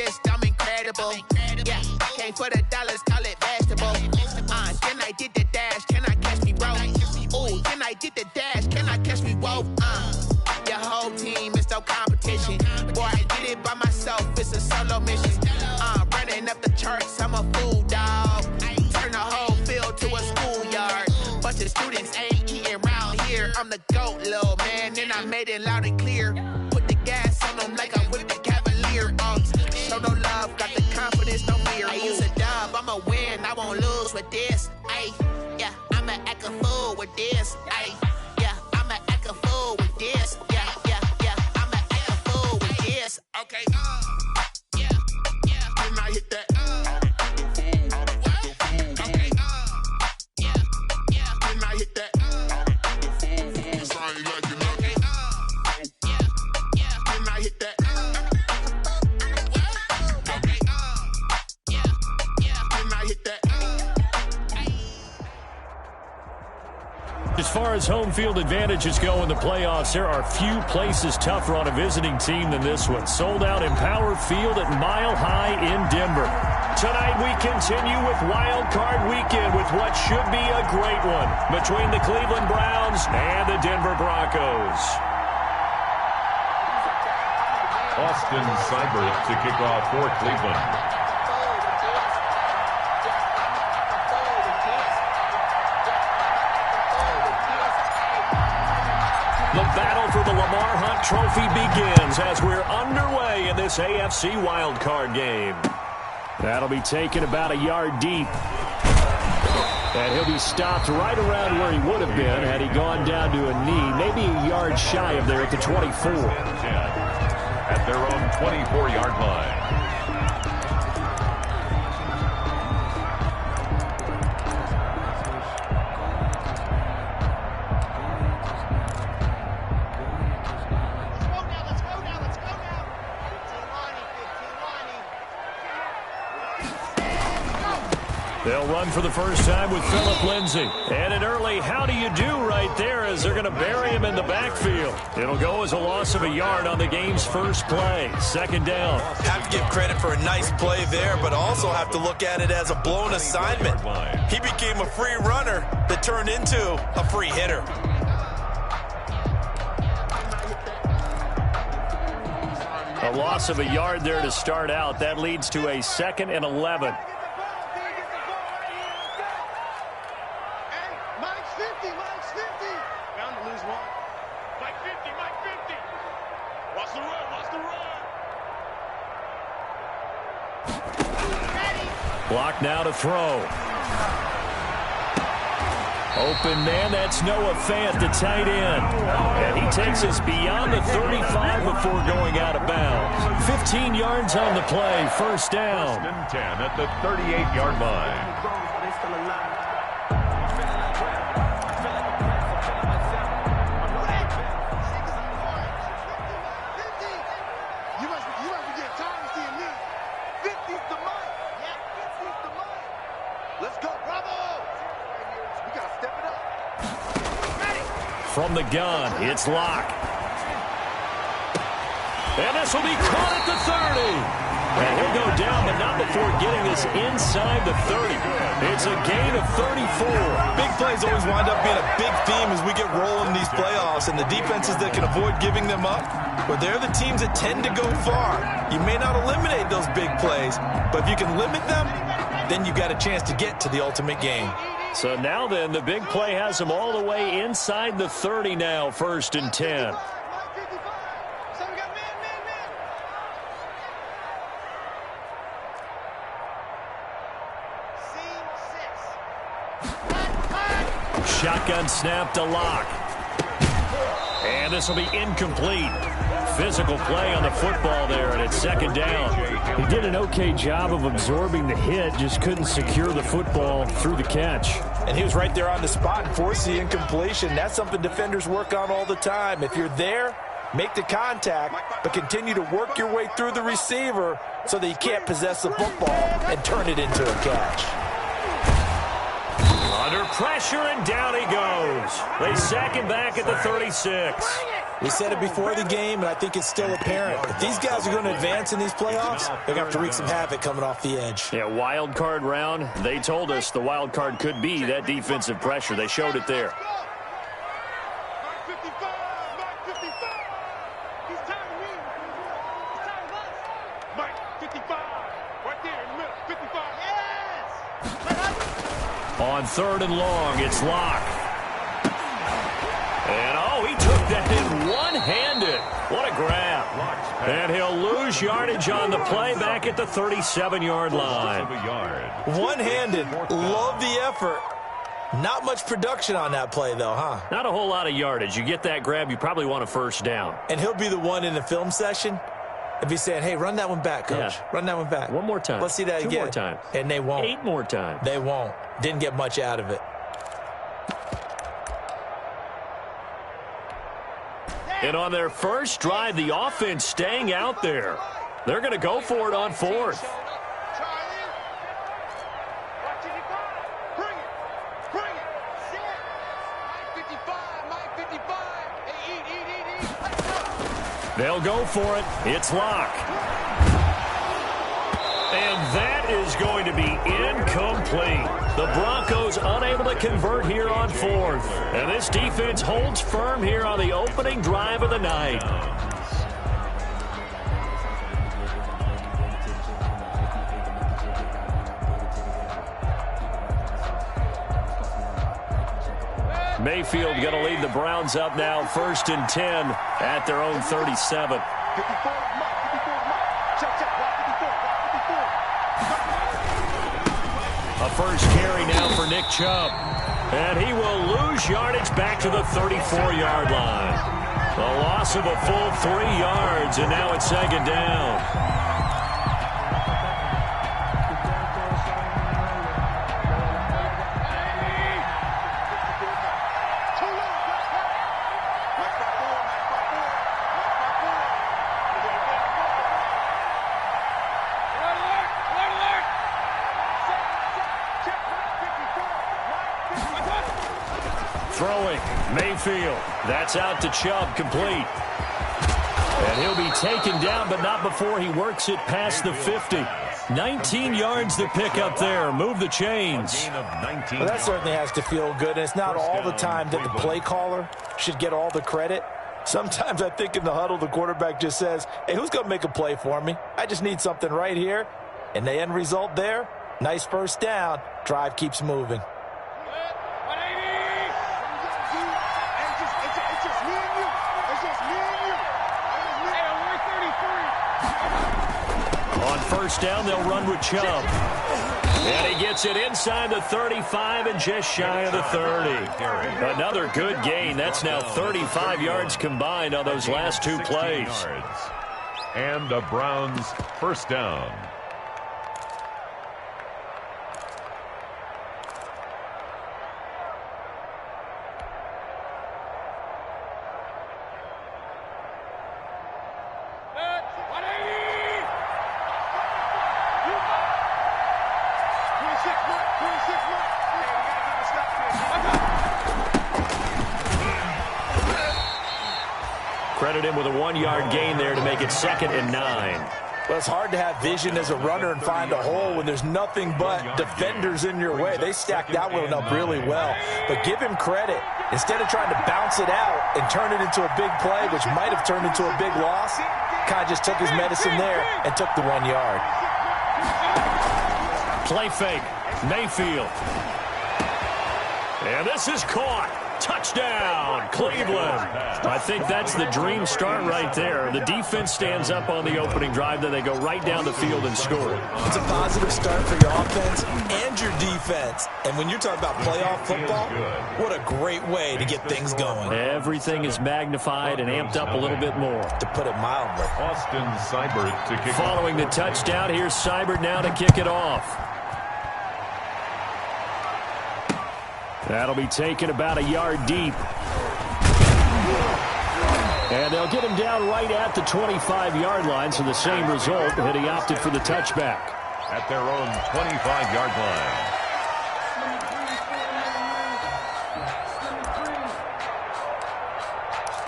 list, I'm incredible. Yeah, came for the dollars, call it basketball. Then I did the dash, can I catch me, bro? Ooh, then I did the dash, can I catch me, whoa? Your whole team is no competition. Boy, I did it by myself, it's a solo mission. Running up the charts, I'm a fool, dog. Turn the whole field to a schoolyard. Bunch of students ain't eating round here. I'm the GOAT, little man, and I made it loud and clear. Put the gas on them like I'm with the Cavalier. Show no love, got the confidence, no fear. I use a dub, I'ma win, I won't lose with this. Ay, yeah, I'ma act a fool with this. Ay, yeah, I'ma act a fool with this. Yeah, yeah, yeah, I'ma act a fool with this. Okay, yeah, yeah, when I hit that. As far as home field advantages go in the playoffs, there are few places tougher on a visiting team than this one. Sold out Empower Field at Mile High in Denver. Tonight we continue with Wild Card Weekend with what should be a great one between the Cleveland Browns and the Denver Broncos. Austin Seibert to kick off for Cleveland. The battle for the Lamar Hunt Trophy begins as we're underway in this AFC wildcard game. That'll be taken about a yard deep. And he'll be stopped right around where he would have been had he gone down to a knee, maybe a yard shy of there at the 24. At their own 24-yard line. They'll run for the first time with Phillip Lindsay. And an early how do you do right there as they're going to bury him in the backfield. It'll go as a loss of a yard on the game's first play. Second down. Have to give credit for a nice play there, but also have to look at it as a blown assignment. He became a free runner that turned into a free hitter. A loss of a yard there to start out. That leads to a 2nd and 11. Block now to throw. Open man, that's Noah Fant, the tight end. And he takes us beyond the 35 before going out of bounds. 15 yards on the play, first down. 10 at the 38-yard line. From the gun, it's Locke. And this will be caught at the 30. And he'll go down, but not before getting this inside the 30. It's a gain of 34. Big plays always wind up being a big theme as we get rolling in these playoffs, and the defenses that can avoid giving them up, well, they're the teams that tend to go far. You may not eliminate those big plays, but if you can limit them, then you got a chance to get to the ultimate game. So now then, the big play has him all the way inside the 30 now, 1st and 10. Shotgun snap to Locke. And this will be incomplete. Physical play on the football there, and it's 2nd down. He did an okay job of absorbing the hit, just couldn't secure the football through the catch. And he was right there on the spot and forced the incompletion. That's something defenders work on all the time. If you're there, make the contact, but continue to work your way through the receiver so that you can't possess the football and turn it into a catch. Under pressure, and down he goes. They sack him back at the 36. We said it before the game, and I think it's still apparent. If these guys are going to advance in these playoffs, they're going to have to wreak some havoc coming off the edge. Yeah, wild card round. They told us the wild card could be that defensive pressure. They showed it there. On 3rd and long, it's Locke. And, oh, he took that in one-handed. What a grab. And he'll lose yardage on the play back at the 37-yard line. One-handed. Love the effort. Not much production on that play, though, huh? Not a whole lot of yardage. You get that grab, you probably want a first down. And he'll be the one in the film session if he's saying, hey, run that one back, Coach. Yeah. Run that one back. One more time. Let's see that again. 2 more times. And they won't. 8 more times. They won't. Didn't get much out of it. And on their first drive, the offense staying out there. They're going to go for it on 4th. They'll go for it. It's Locke. And that is going to be incomplete. The Broncos unable to convert here on 4th. And this defense holds firm here on the opening drive of the night. Mayfield going to lead the Browns up now, 1st and 10 at their own 37. A first carry now for Nick Chubb. And he will lose yardage back to the 34-yard line. A loss of a full 3 yards, and now it's 2nd down. Throwing, Mayfield. That's out to Chubb, complete. And he'll be taken down, but not before he works it past the 50. 19 yards to pick up there. Move the chains. Well, that certainly has to feel good, and it's not all the time that the play caller should get all the credit. Sometimes I think in the huddle, the quarterback just says, hey, who's going to make a play for me? I just need something right here. And the end result there, nice first down. Drive keeps moving. On first down, they'll run with Chubb. And he gets it inside the 35 and just shy of the 30. Another good gain. That's now 35 yards combined on those last 2 plays. And the Browns first down. Credit him with a 1-yard gain there to make it 2nd and 9. Well, it's hard to have vision as a runner and find a hole when there's nothing but defenders in your way. They stacked that one up really well. But give him credit. Instead of trying to bounce it out and turn it into a big play, which might have turned into a big loss, kind of just took his medicine there and took the 1 yard. Play fake. Mayfield. And this is caught. Touchdown, Cleveland. I think that's the dream start right there. The defense stands up on the opening drive, then they go right down the field and score. It's a positive start for your offense and your defense. And when you're talking about playoff football, what a great way to get things going. Everything is magnified and amped up a little bit more. To put it mildly. Austin Seibert to kick. Following the touchdown, here's Seibert now to kick it off. That'll be taken about a yard deep. And they'll get him down right at the 25-yard line, so the same result, but he opted for the touchback. At their own 25-yard line.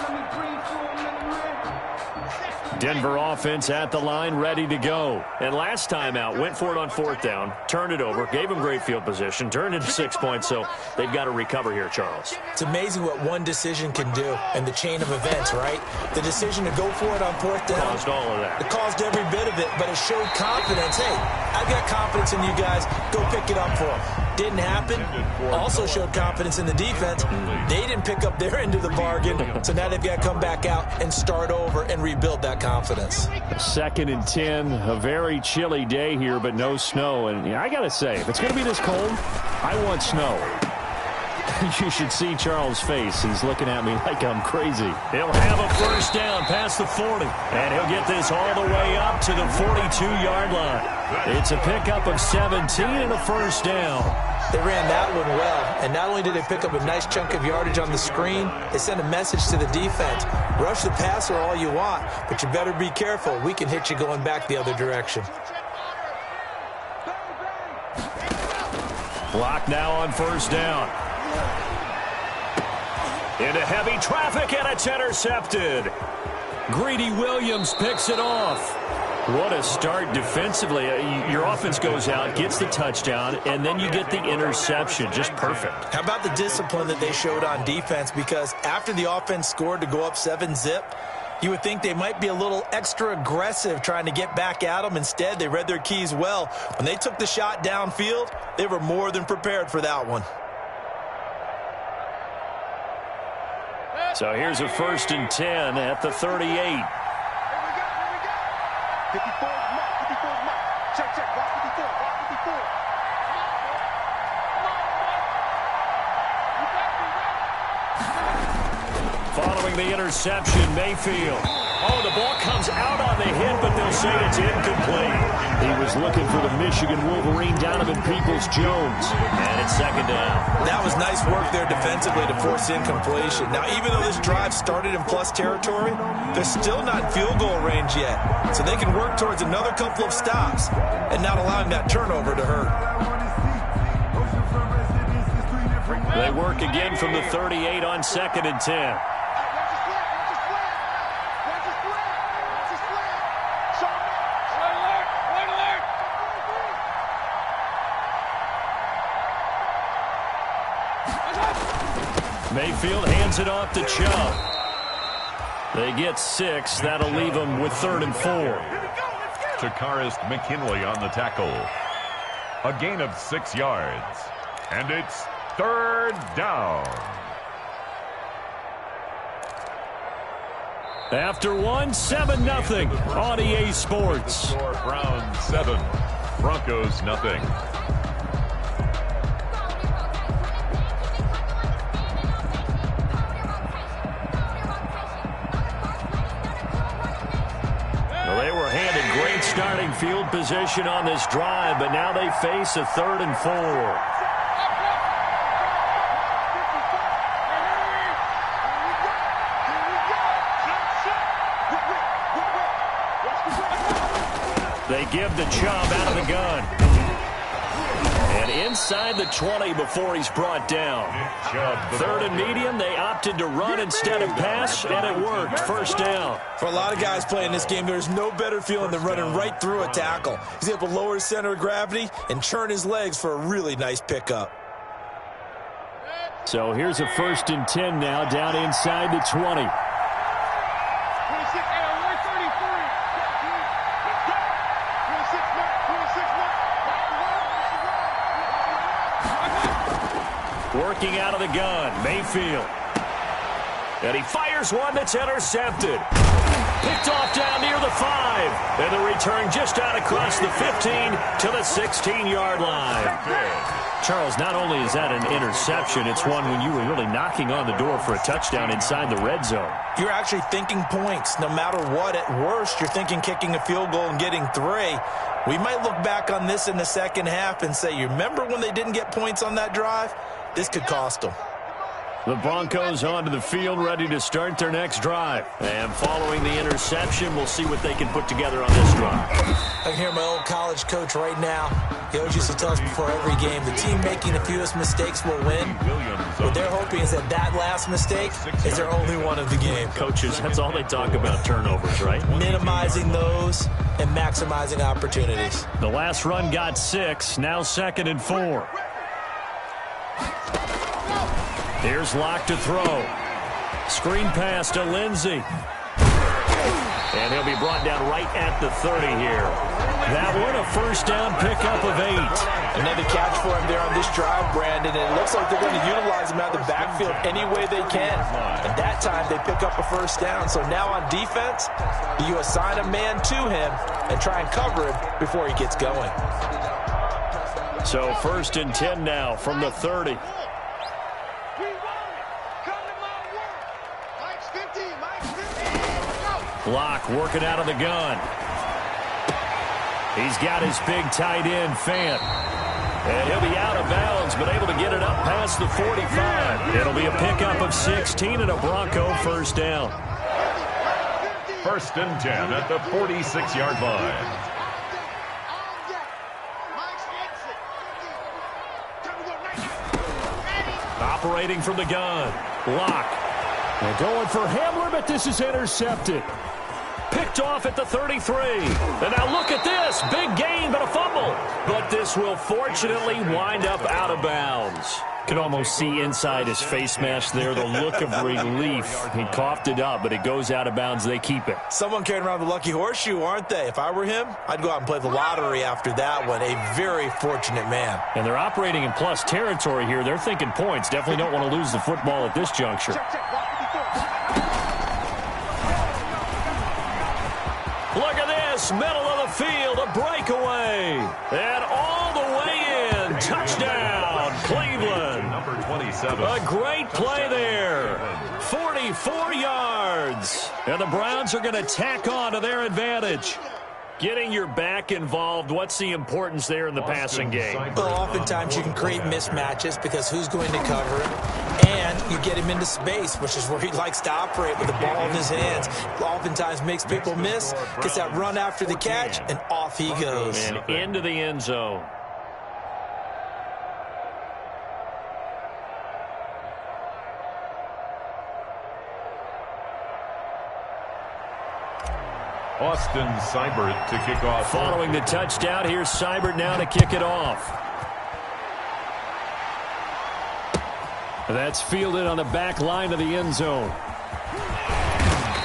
Let me breathe for Denver offense at the line, ready to go. And last time out, went for it on 4th down, turned it over, gave them great field position, turned into 6 points, so they've got to recover here, Charles. It's amazing what one decision can do in the chain of events, right? The decision to go for it on 4th down. Caused all of that. It caused every bit of it, but it showed confidence. Hey, I've got confidence in you guys. Go pick it up for them. Didn't happen. Also showed confidence in the defense. They didn't pick up their end of the bargain, so now they've got to come back out and start over and rebuild that confidence. 2nd and 10, a very chilly day here, but no snow. And I got to say, if it's going to be this cold, I want snow. You should see Charles' face. He's looking at me like I'm crazy. He'll have a 1st down past the 40, and he'll get this all the way up to the 42-yard line. It's a pickup of 17 and a 1st down. They ran that one well, and not only did they pick up a nice chunk of yardage on the screen, they sent a message to the defense. Rush the passer all you want, but you better be careful. We can hit you going back the other direction. Block now on 1st down. Into heavy traffic, and it's intercepted. Greedy Williams picks it off. What a start defensively. Your offense goes out, gets the touchdown, and then you get the interception. Just perfect. How about the discipline that they showed on defense? Because after the offense scored to go up 7-zip, you would think they might be a little extra aggressive trying to get back at them. Instead, they read their keys well. When they took the shot downfield, they were more than prepared for that one. So here's a 1st and 10 at the 38. 54 is mark. 54 is mark. Check. Block 54. Block 54. Following the interception, Mayfield. Oh, the ball comes out on the hit, but they'll say it's incomplete. He was looking for the Michigan Wolverine, Donovan Peoples-Jones. And it's 2nd down. That was nice work there defensively to force incompletion. Now, even though this drive started in plus territory, they're still not in field goal range yet. So they can work towards another couple of stops and not allowing that turnover to hurt. They work again from the 38 on 2nd and 10. Mayfield hands it off to Chubb. They get 6. That'll leave them with 3rd and 4. Takaris McKinley on the tackle. A gain of 6 yards. And it's 3rd down. After 7-0 on EA Sports. Score, Browns 7, Broncos nothing. Starting field position on this drive, but now they face a 3rd and 4. They give the Chubb out of the gun. And inside the 20 before he's brought down. 3rd and medium, they opted to run instead of pass, and it worked. 1st down. For a lot of guys playing this game, there's no better feeling than running right through a tackle. He's able to lower his center of gravity and churn his legs for a really nice pickup. So here's a 1st and 10 now, down inside the 20. Working out of the gun, Mayfield. And he fires one that's intercepted. Picked off down near the 5. And the return just out across the 15 to the 16-yard line. Charles, not only is that an interception, it's one when you were really knocking on the door for a touchdown inside the red zone. You're actually thinking points. No matter what, at worst, you're thinking kicking a field goal and getting 3. We might look back on this in the second half and say, you remember when they didn't get points on that drive? This could cost them. The Broncos onto the field, ready to start their next drive. And following the interception, we'll see what they can put together on this drive. I can hear my old college coach right now. He always used to tell us before every game, the team making the fewest mistakes will win. What they're hoping is that last mistake is their only one of the game. Coaches, that's all they talk about, turnovers, right? Minimizing those and maximizing opportunities. The last run got 6, now 2nd and 4. Here's Locke to throw. Screen pass to Lindsey. And he'll be brought down right at the 30 here. That one a first down pickup of 8. Another catch for him there on this drive, Brandon. And it looks like they're going to utilize him out of the backfield any way they can. And that time they pick up a first down. So now on defense, you assign a man to him and try and cover him before he gets going. So 1st and 10 now from the 30. Locke working out of the gun. He's got his big tight end, Fant. And he'll be out of bounds, but able to get it up past the 45. It'll be a pickup of 16 and a Bronco first down. 1st and 10 at the 46-yard line. Operating from the gun. Locke. They're going for Hamler, but this is intercepted. Picked off at the 33. And now look at this. Big gain, but a fumble. But this will fortunately wind up out of bounds. Can almost see inside his face mask there, the look of relief. He coughed it up, but it goes out of bounds. They keep it. Someone carrying around the lucky horseshoe, aren't they? If I were him, I'd go out and play the lottery after that one. A very fortunate man. And they're operating in plus territory here. They're thinking points. Definitely don't want to lose the football at this juncture. Look at this, middle of the field, a breakaway. And all the way in, touchdown, Cleveland. Number 27. A great play there, 44 yards. And the Browns are going to tack on to their advantage. Getting your back involved, what's the importance there in the passing game? Well, oftentimes you can create mismatches because who's going to cover him? And you get him into space, which is where he likes to operate with the ball in his hands. Oftentimes makes people miss, gets that run after the catch, and off he goes. And into the end zone. Austin Seibert to kick off. Following the touchdown, here's Seibert now to kick it off. That's fielded on the back line of the end zone.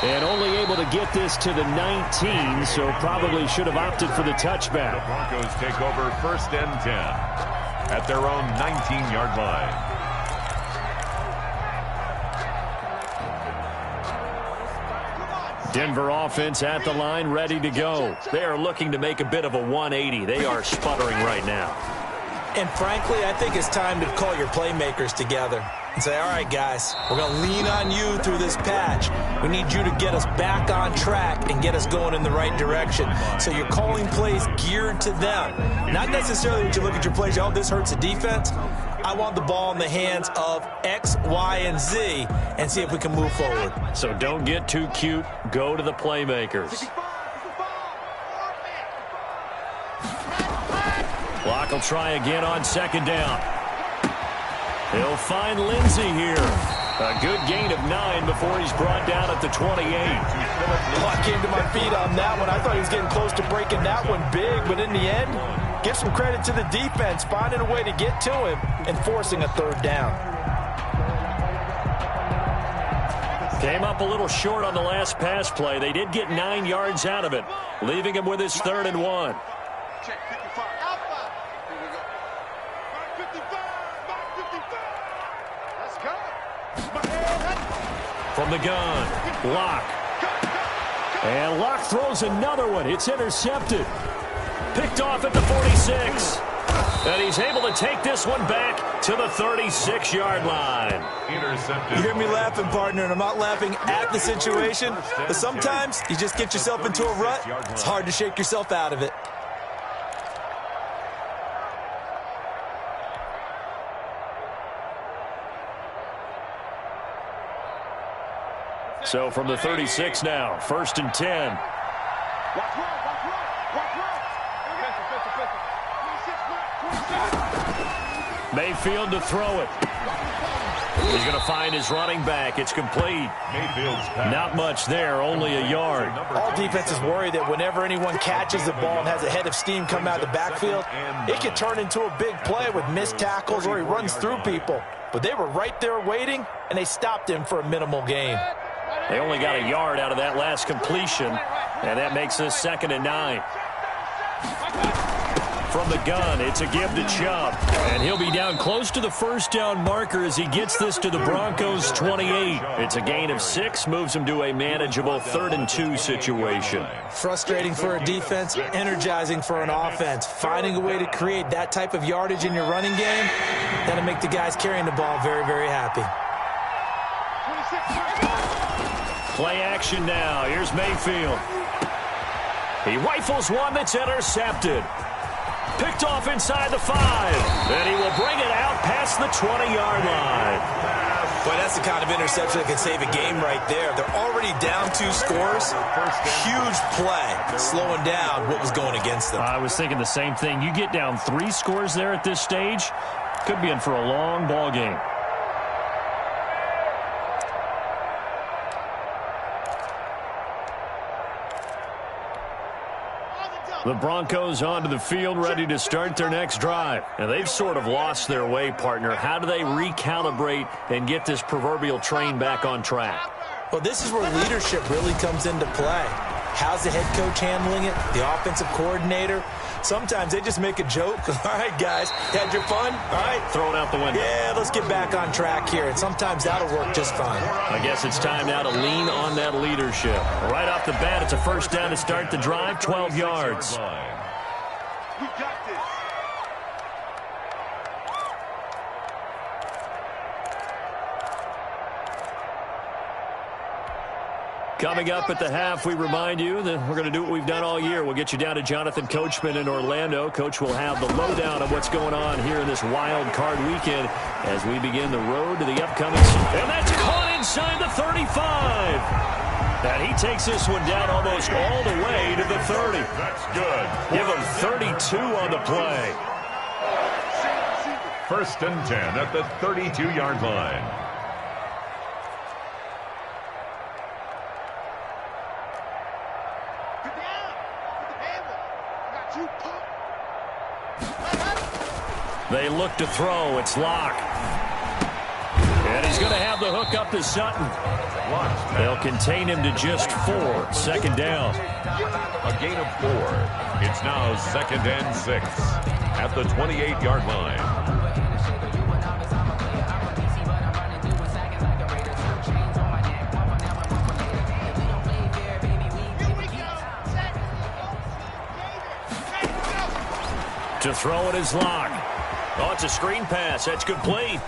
And only able to get this to the 19, so probably should have opted for the touchback. The Broncos take over 1st and 10 at their own 19-yard line. Denver offense at the line, ready to go. They are looking to make a bit of a 180. They are sputtering right now. And frankly, I think it's time to call your playmakers together and say, all right, guys, we're going to lean on you through this patch. We need you to get us back on track and get us going in the right direction. So you're calling plays geared to them. Not necessarily when you look at your plays, oh, this hurts the defense. I want the ball in the hands of X, Y, and Z and see if we can move forward. So don't get too cute. Go to the playmakers. Locke will try again on 2nd down. He'll find Lindsey here. A good gain of 9 before he's brought down at the 28. I came to my feet on that one. I thought he was getting close to breaking that one big, but in the end, give some credit to the defense, finding a way to get to him and forcing a 3rd down. Came up a little short on the last pass play. They did get 9 yards out of it, leaving him with his 3rd and 1. Check 55. Alpha. Here we go. Mark 55. Mark 55. Let's go. From the gun, Locke. And Locke throws another one. It's intercepted. Picked off at the 46. And he's able to take this one back to the 36-yard line. Intercepted. You hear me laughing, partner, and I'm not laughing at the situation, but sometimes you just get yourself into a rut. It's hard to shake yourself out of it. So from the 36 now, 1st and 10. Watch right, watch right, watch right. Mayfield to throw it. He's going to find his running back. It's complete. Mayfield's pass. Not much there, only a yard. All defenses worry that whenever anyone catches the ball and has a head of steam come out of the backfield, it can turn into a big play with missed tackles or he runs through people. But they were right there waiting, and they stopped him for a minimal gain. They only got a yard out of that last completion, and that makes us 2nd and 9. From the gun, it's a give to Chubb. And he'll be down close to the first down marker as he gets this to the Broncos' 28. It's a gain of 6, moves him to a manageable 3rd and 2 situation. Frustrating for a defense, energizing for an offense. Finding a way to create that type of yardage in your running game, that'll make the guys carrying the ball very, very happy. Play action now. Here's Mayfield. He rifles one that's intercepted. Picked off inside the 5. And he will bring it out past the 20-yard line. Boy, that's the kind of interception that can save a game right there. They're already down 2 scores. Huge play, slowing down what was going against them. I was thinking the same thing. You get down 3 scores there at this stage, could be in for a long ball game. The Broncos onto the field, ready to start their next drive. And they've sort of lost their way, partner. How do they recalibrate and get this proverbial train back on track? Well, this is where leadership really comes into play. How's the head coach handling it? The offensive coordinator? Sometimes they just make a joke. All right, guys, had your fun? All right. Throw it out the window. Yeah, let's get back on track here. And sometimes that'll work just fine. I guess it's time now to lean on that leadership. Right off the bat, it's a first down to start the drive, 12 yards. We got this. Coming up at the half, we remind you that we're going to do what we've done all year. We'll get you down to Jonathan Coachman in Orlando. Coach will have the lowdown of what's going on here in this wild card weekend as we begin the road to the upcoming season. And that's caught inside the 35. And he takes this one down almost all the way to the 30. That's good. Give him 32 on the play. 1st and 10 at the 32-yard line. They look to throw. It's Locke. And he's going to have the hook up to Sutton. They'll contain him to just 4. 2nd down. A gain of 4. It's now 2nd and 6 at the 28-yard line. To throw it is Locke. Oh, it's a screen pass. That's complete.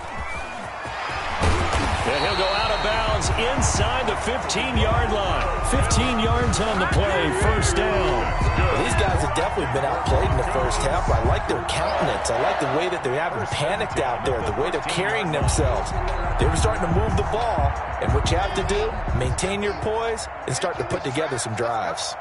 And he'll go out of bounds inside the 15-yard line. 15 yards on the play, 1st down. Well, these guys have definitely been outplayed in the first half. I like their countenance. I like the way that they haven't panicked out there, the way they're carrying themselves. They were starting to move the ball, and what you have to do, maintain your poise and start to put together some drives.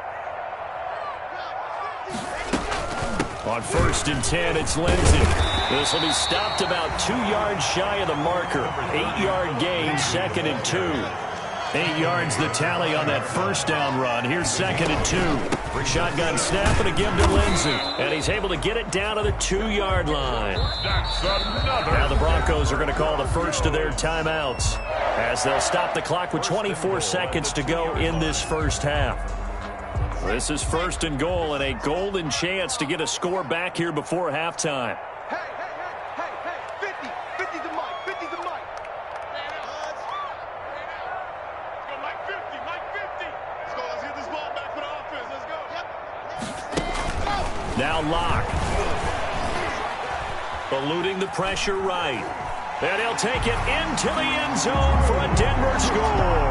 On 1st and 10, it's Lindsey. This will be stopped about 2 yards shy of the marker. 8-yard gain, 2nd and 2. 8 yards the tally on that first down run. Here's 2nd and 2. Shotgun snap and a give to Lindsey. And he's able to get it down to the 2-yard line. That's another. Now the Broncos are going to call the first of their timeouts as they'll stop the clock with 24 seconds to go in this first half. This is 1st and goal and a golden chance to get a score back here before halftime. Hey, 50 to Mike, 50 to Mike. Let's go, Mike 50, Mike 50. Let's get this ball back for the offense, let's go. Now Locke. Eluding the pressure right. And he'll take it into the end zone for a Denver score.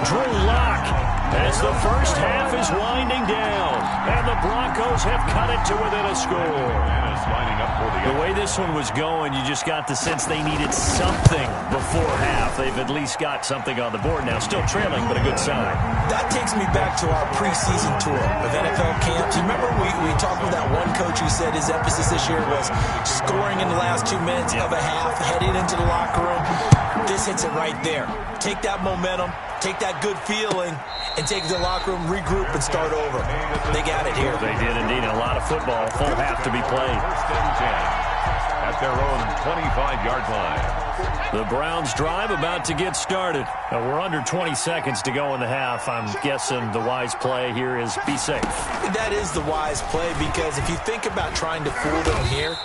Drew Locke As the first half is winding down, and the Broncos have cut it to within a score. And it's lining up for The way this one was going, you just got the sense they needed something before half. They've at least got something on the board now. Still trailing, but a good sign. That takes me back to our preseason tour of NFL camps. You remember we talked with that one coach who said his emphasis this year was scoring in the last 2 minutes of a half, heading into the locker room. This hits it right there. Take that momentum, take that good feeling, and take it to the locker room, regroup, and start over. They got it here. They did indeed. A lot of football, full half to be played. First and 10 at their own 25-yard line. The Browns drive about to get started. We're under 20 seconds to go in the half. I'm guessing the wise play here is be safe. That is the wise play, because if you think about trying to fool them here,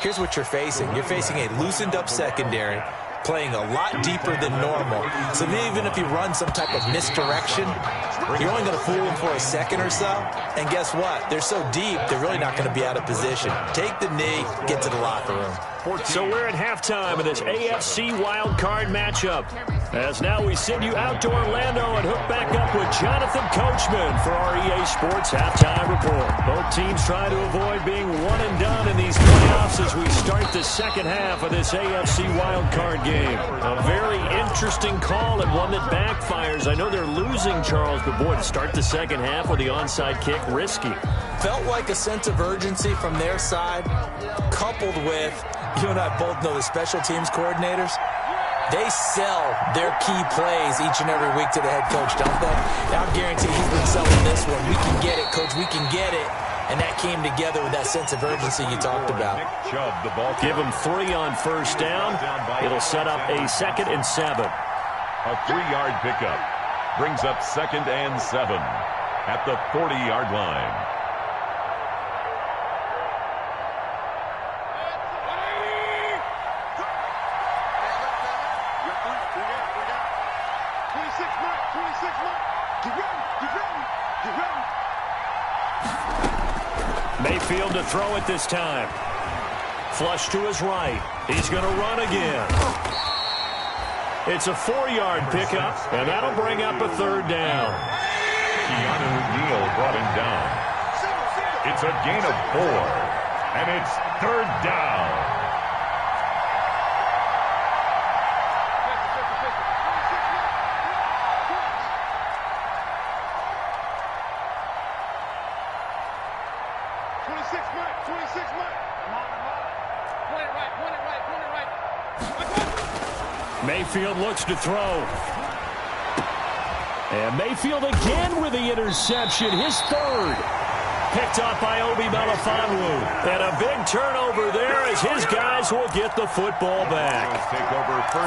here's what you're facing. You're facing a loosened-up secondary, playing a lot deeper than normal. So even if you run some type of misdirection, you're only going to fool them for a second or so. And guess what? They're so deep, they're really not going to be out of position. Take the knee, get to the locker room. So we're at halftime of this AFC wildcard matchup. As now we send you out to Orlando and hook back up with Jonathan Coachman for our EA Sports Halftime Report. Both teams trying to avoid being one and done in these playoffs as we start the second half of this AFC wildcard game. A very interesting call and one that backfires. I know they're losing, Charles, but boy, to start the second half with the onside kick, risky. Felt like a sense of urgency from their side, coupled with, you and I both know the special teams coordinators, they sell their key plays each and every week to the head coach, don't they? Now, I guarantee he's been selling this one. We can get it, coach, we can get it. And that came together with that sense of urgency you talked about. Give him 3 on first down. It'll set up a 2nd and 7. A 3-yard pickup brings up 2nd and 7 at the 40-yard line. Mayfield to throw it this time. Flush to his right. He's going to run again. It's a 4-yard pickup, and that'll bring up a 3rd down. Keanu Neal brought him down. It's a gain of 4, and it's 3rd down. Mayfield looks to throw. And Mayfield again with the interception, his 3rd. Picked up by Obi Melifonwu. And a big turnover there as his guys will get the football back.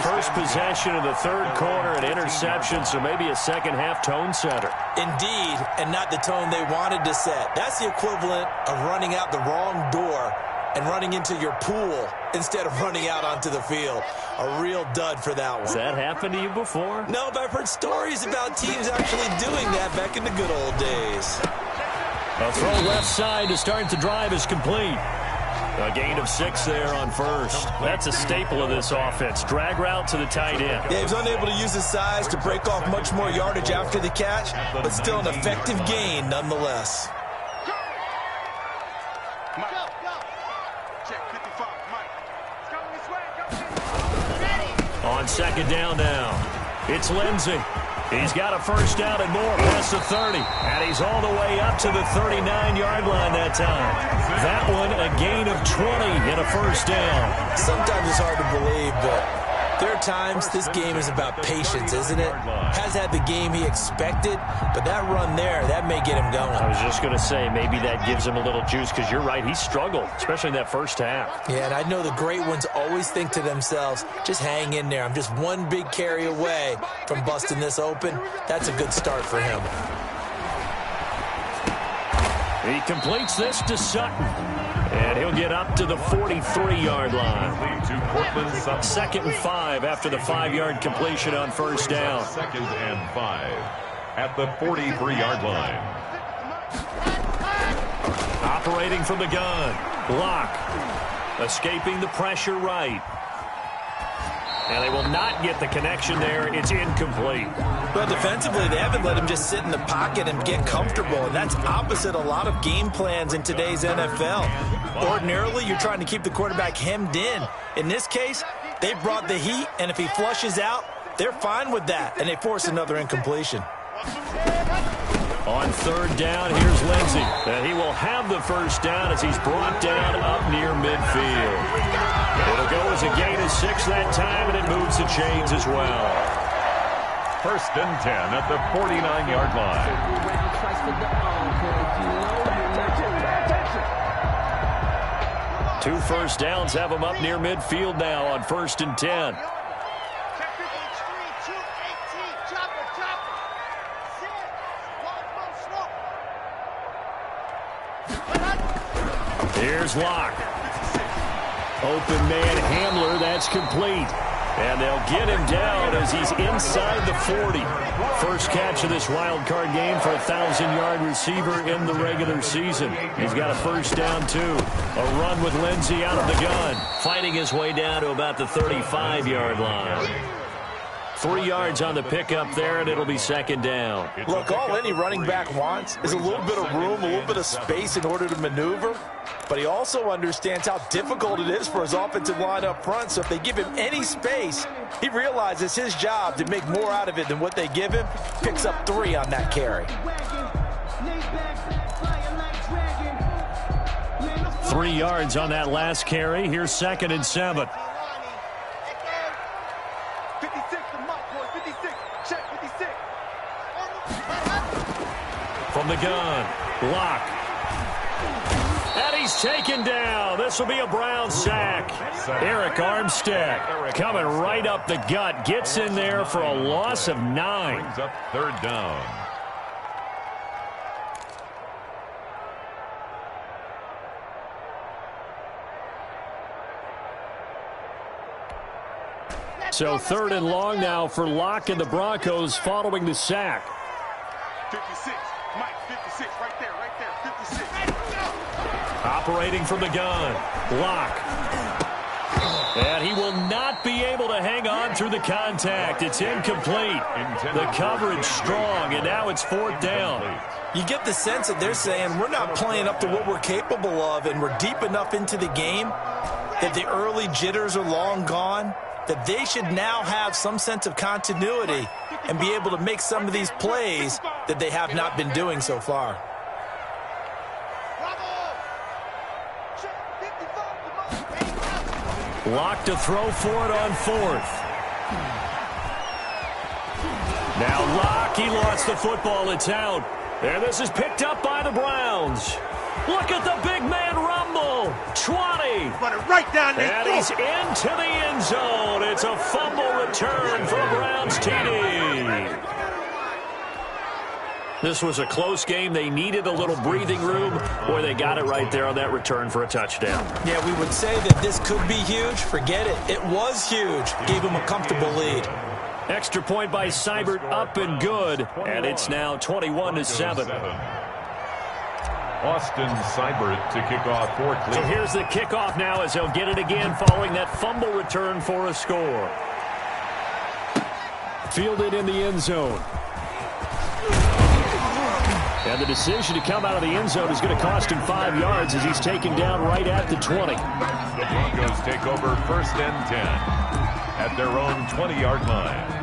First possession of the 3rd quarter, an interception, so maybe a second half tone setter. Indeed, and not the tone they wanted to set. That's the equivalent of running out the wrong door and running into your pool instead of running out onto the field. A real dud for that one. Has that happened to you before? No, but I've heard stories about teams actually doing that back in the good old days. A throw left side to start the drive is complete. A gain of 6 there on first. That's a staple of this offense. Drag route to the tight end. Yeah, he was unable to use his size to break off much more yardage after the catch, but still an effective gain nonetheless. On 2nd down now, it's Lindsey. He's got a first down and more past the 30. And he's all the way up to the 39-yard line that time. That one a gain of 20 and a first down. Sometimes it's hard to believe, but there are times this game is about patience, isn't it? Has had the game he expected, but that run there, that may get him going. I was just going to say, maybe that gives him a little juice, because you're right, he struggled, especially in that first half. Yeah, and I know the great ones always think to themselves, just hang in there. I'm just one big carry away from busting this open. That's a good start for him. He completes this to Sutton. And he'll get up to the 43-yard line. 2nd and 5 after the 5-yard completion on first down. 2nd and 5 at the 43-yard line. Operating from the gun. Block. Escaping the pressure right. And they will not get the connection there. It's incomplete. Well, defensively, they haven't let him just sit in the pocket and get comfortable, and that's opposite a lot of game plans in today's NFL. Ordinarily, you're trying to keep the quarterback hemmed in. In this case, they brought the heat, and if he flushes out, they're fine with that, and they force another incompletion. On third down, here's Lindsey. And he will have the first down as he's brought down up near midfield. It'll go as a gain of 6 that time, and it moves the chains as well. First and 10 at the 49-yard line. Two first downs have him up near midfield now on first and 10. Here's Locke. Open man Hamler, that's complete. And they'll get him down as he's inside the 40. First catch of this wild card game for a 1,000-yard receiver in the regular season. He's got a first down, too. A run with Lindsey out of the gun. Fighting his way down to about the 35-yard line. 3 yards on the pickup there, and it'll be second down. Look, all any running back wants is a little bit of room, a little bit of space in order to maneuver. But he also understands how difficult it is for his offensive line up front. So if they give him any space, he realizes his job to make more out of it than what they give him. Picks up 3 on that carry. 3 yards on that last carry. Here's second and 7. 56, the mark, boy, 56. Check, 56. From the gun, Locke. And he's taken down. This will be a Brown sack. Eric Armstead coming right up the gut. Gets in there for a loss of 9. Brings up third down. So third and long now for Locke and the Broncos following the sack. 56, Mike, 56, right there, 56. Operating from the gun, Locke. And he will not be able to hang on through the contact. It's incomplete. The coverage strong, and now it's fourth down. You get the sense that they're saying we're not playing up to what we're capable of, and we're deep enough into the game that the early jitters are long gone, that they should now have some sense of continuity and be able to make some of these plays that they have not been doing so far. Locke to throw for it on fourth. Now Locke, he lost the football. It's out. And this is picked up by the Browns. Look at the big man rumble. 20. Run it right down there. And he's into the end zone. It's a fumble return for a Browns TD. This was a close game. They needed a little breathing room. Boy, they got it right there on that return for a touchdown. Yeah, we would say that this could be huge. Forget it. It was huge. Gave him a comfortable lead. Extra point by Seibert, up and good. And it's now 21-7. Austin Seibert to kick off for Cleveland. So here's the kickoff now as he'll get it again following that fumble return for a score. Fielded in the end zone. And the decision to come out of the end zone is going to cost him 5 yards as he's taken down right at the 20. The Broncos take over first and 10 at their own 20-yard line.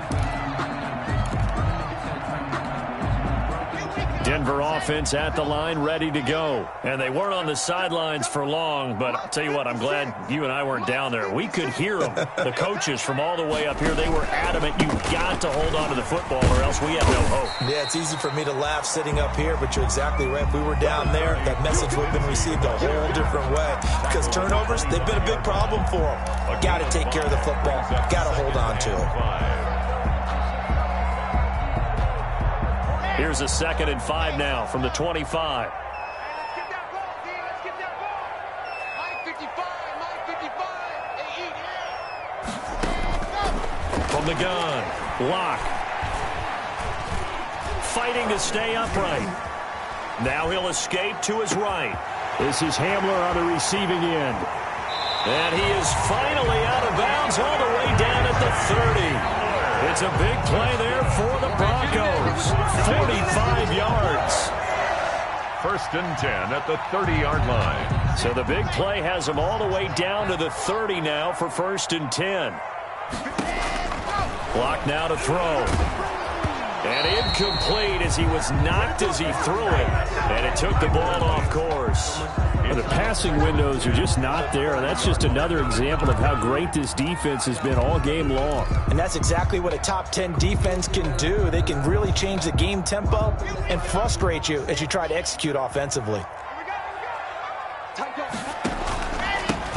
Denver offense at the line, ready to go. And they weren't on the sidelines for long, but I'll tell you what, I'm glad you and I weren't down there. We could hear them. The coaches from all the way up here, they were adamant, you've got to hold on to the football or else we have no hope. Yeah, it's easy for me to laugh sitting up here, but you're exactly right. If we were down there, that message would have been received a whole different way. Because turnovers, they've been a big problem for them. Got to take care of the football. Got to hold on to it. Here's a 2nd and 5 now from the 25. Let's get that ball, D. Let's get that ball. Mike 55, Mike 55. They eat it. From the gun, Locke. Fighting to stay upright. Now he'll escape to his right. This is Hamler on the receiving end. And he is finally out of bounds all the way down at the 30. It's a big play there for the Broncos. 45 yards. 1st and 10 at the 30-yard line. So the big play has him all the way down to the 30 now for 1st and 10. Block now to throw. And incomplete as he was knocked as he threw it. And it took the ball off course. The passing windows are just not there. That's just another example of how great this defense has been all game long. And that's exactly what a top 10 defense can do. They can really change the game tempo and frustrate you as you try to execute offensively.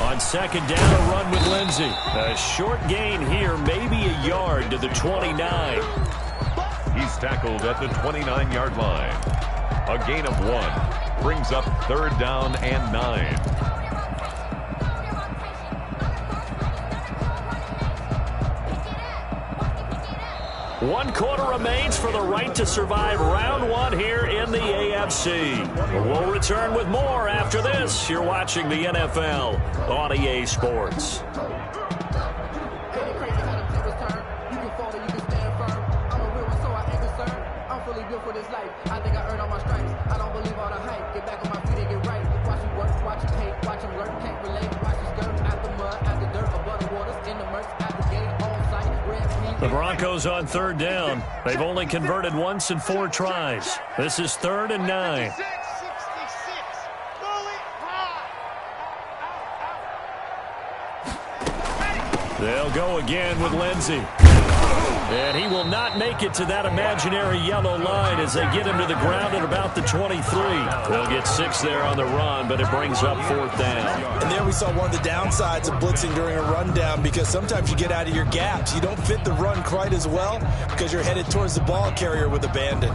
On 2nd down, a run with Lindsey. A short gain here, maybe a yard to the 29. He's tackled at the 29-yard line. A gain of 1. Brings up 3rd down and 9. One quarter remains for the right to survive round 1 here in the AFC. We'll return with more after this. You're watching the NFL on EA Sports. For this life, I think I earned all my stripes. I don't believe all the hype. Get back on my feet and get right. Watch me work, watch me hate, watch him work, can't relate. Watch me skirt at the mud, at the dirt, above the waters, in the murks, at the gate, on site, red. The Broncos on 3rd down. They've only converted once in 4 tries. This is 3rd and 9. They'll go again with Lindsey. And he will not make it to that imaginary yellow line as they get him to the ground at about the 23. They'll get 6 there on the run, but it brings up 4th down. And there we saw one of the downsides of blitzing during a rundown, because sometimes you get out of your gaps. You don't fit the run quite as well because you're headed towards the ball carrier with abandon.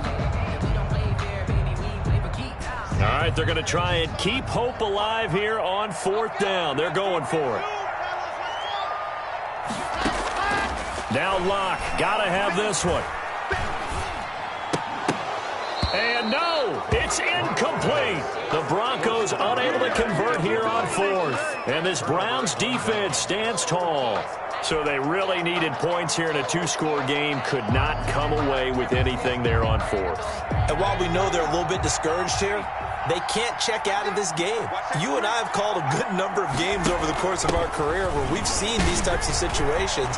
All right, they're going to try and keep hope alive here on 4th down. They're going for it. Now Locke, gotta have this one. And no, it's incomplete. The Broncos unable to convert here on 4th. And this Browns defense stands tall. So they really needed points here in a 2-score game. Could not come away with anything there on 4th. And while we know they're a little bit discouraged here, they can't check out of this game. You and I have called a good number of games over the course of our career where we've seen these types of situations.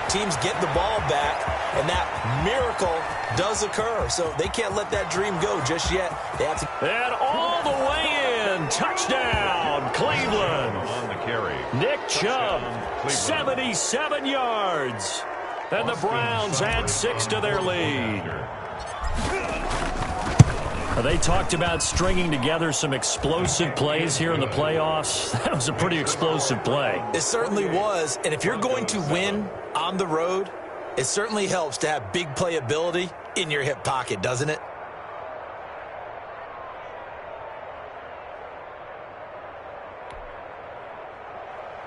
Teams get the ball back, and that miracle does occur. So they can't let that dream go just yet. They have to. And all the way in. Touchdown, Cleveland. On the carry. Nick Chubb, 77 yards. And the Browns add 6 to their lead. They talked about stringing together some explosive plays here in the playoffs. That was a pretty explosive play. It certainly was. And if you're going to win on the road, it certainly helps to have big playability in your hip pocket, doesn't it?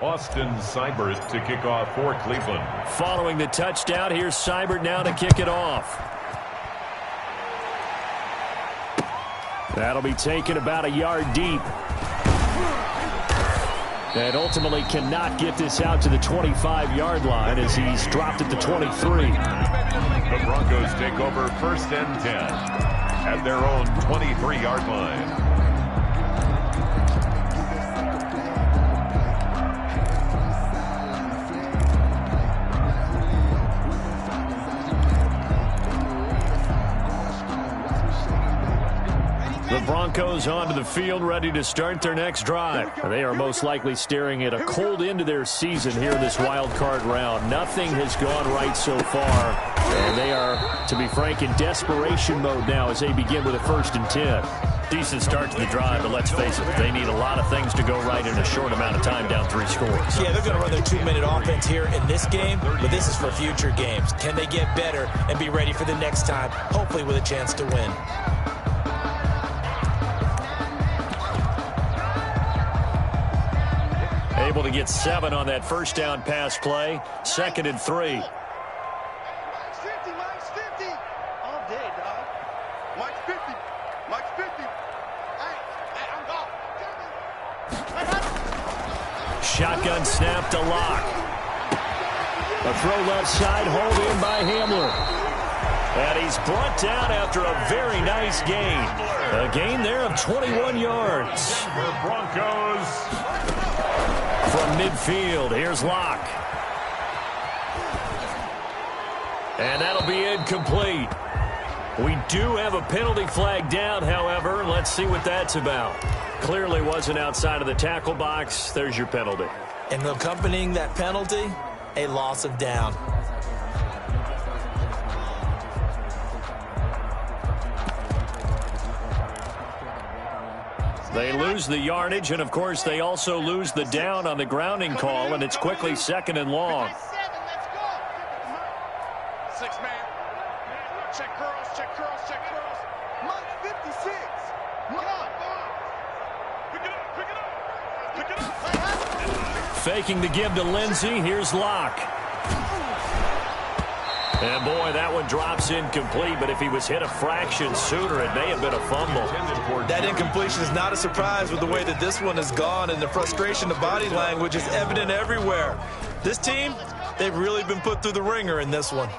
Austin Seibert to kick off for Cleveland. Following the touchdown, here's Seibert now to kick it off. That'll be taken about a yard deep. And ultimately cannot get this out to the 25-yard line as he's dropped at the 23. The Broncos take over 1st and 10 at their own 23-yard line. The Broncos onto the field, ready to start their next drive. They are most likely staring at a cold end to their season here in this wild card round. Nothing has gone right so far, and they are, to be frank, in desperation mode now as they begin with a 1st and 10. Decent start to the drive, but let's face it, they need a lot of things to go right in a short amount of time, down 3 scores. Yeah, they're going to run their 2-minute offense here in this game, but this is for future games. Can they get better and be ready for the next time, hopefully with a chance to win? Able to get 7 on that 1st down pass play. 2nd and 3. Mike's 50, Mike's 50. All day, dog. Mike's 50. Mike's 50. Hey, I'm gone. shotgun snap to Locke. A throw left side, hauled in by Hamler. And he's brought down after a very nice gain. A gain there of 21 yards. Denver Broncos. From midfield, here's Locke. And that'll be incomplete. We do have a penalty flag down, however. Let's see what that's about. Clearly wasn't outside of the tackle box. There's your penalty. And accompanying that penalty, a loss of down. They lose the yardage, and, of course, they also lose the down on the grounding call, and it's quickly 2nd and long. 6 man. Check curls, check curls, check curls. Mike 56. Come on. Pick it up, pick it up. Pick it up. Faking the give to Lindsey. Here's Locke. And, boy, that one drops incomplete, but if he was hit a fraction sooner, it may have been a fumble. That incompletion is not a surprise with the way that this one has gone, and the frustration of body language is evident everywhere. This team, they've really been put through the ringer in this one.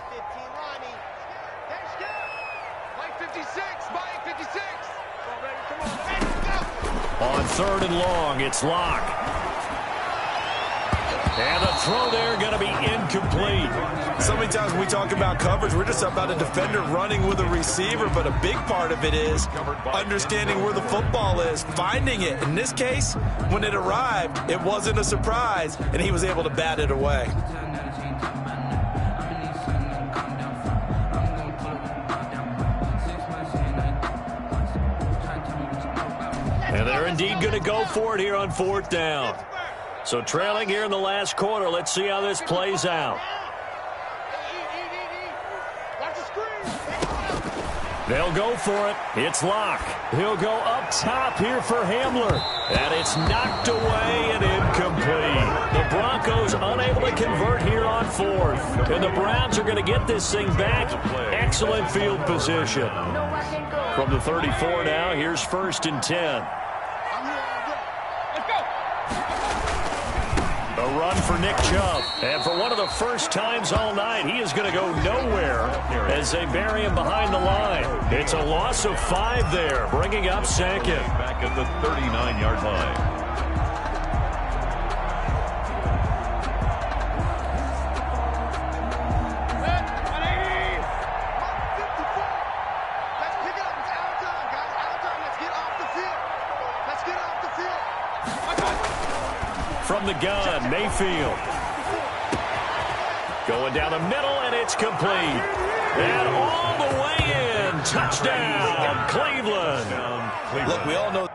On 3rd and long, it's Locke. And the throw there going to be incomplete. So many times when we talk about coverage, we're just about a defender running with a receiver, but a big part of it is understanding where the football is, finding it. In this case, when it arrived, it wasn't a surprise, and he was able to bat it away. And they're indeed going to go for it here on 4th down. So trailing here in the last quarter, let's see how this plays out. They'll go for it. It's Locke. He'll go up top here for Hamler. And it's knocked away and incomplete. The Broncos unable to convert here on 4th. And the Browns are going to get this thing back. Excellent field position. From the 34 now, here's 1st and 10. A run for Nick Chubb. And for one of the first times all night, he is going to go nowhere as they bury him behind the line. It's a loss of 5 there, bringing up 2nd. Back at the 39-yard line. From the gun, Mayfield. Going down the middle, and it's complete. And all the way in. Touchdown, Cleveland. Look, we all know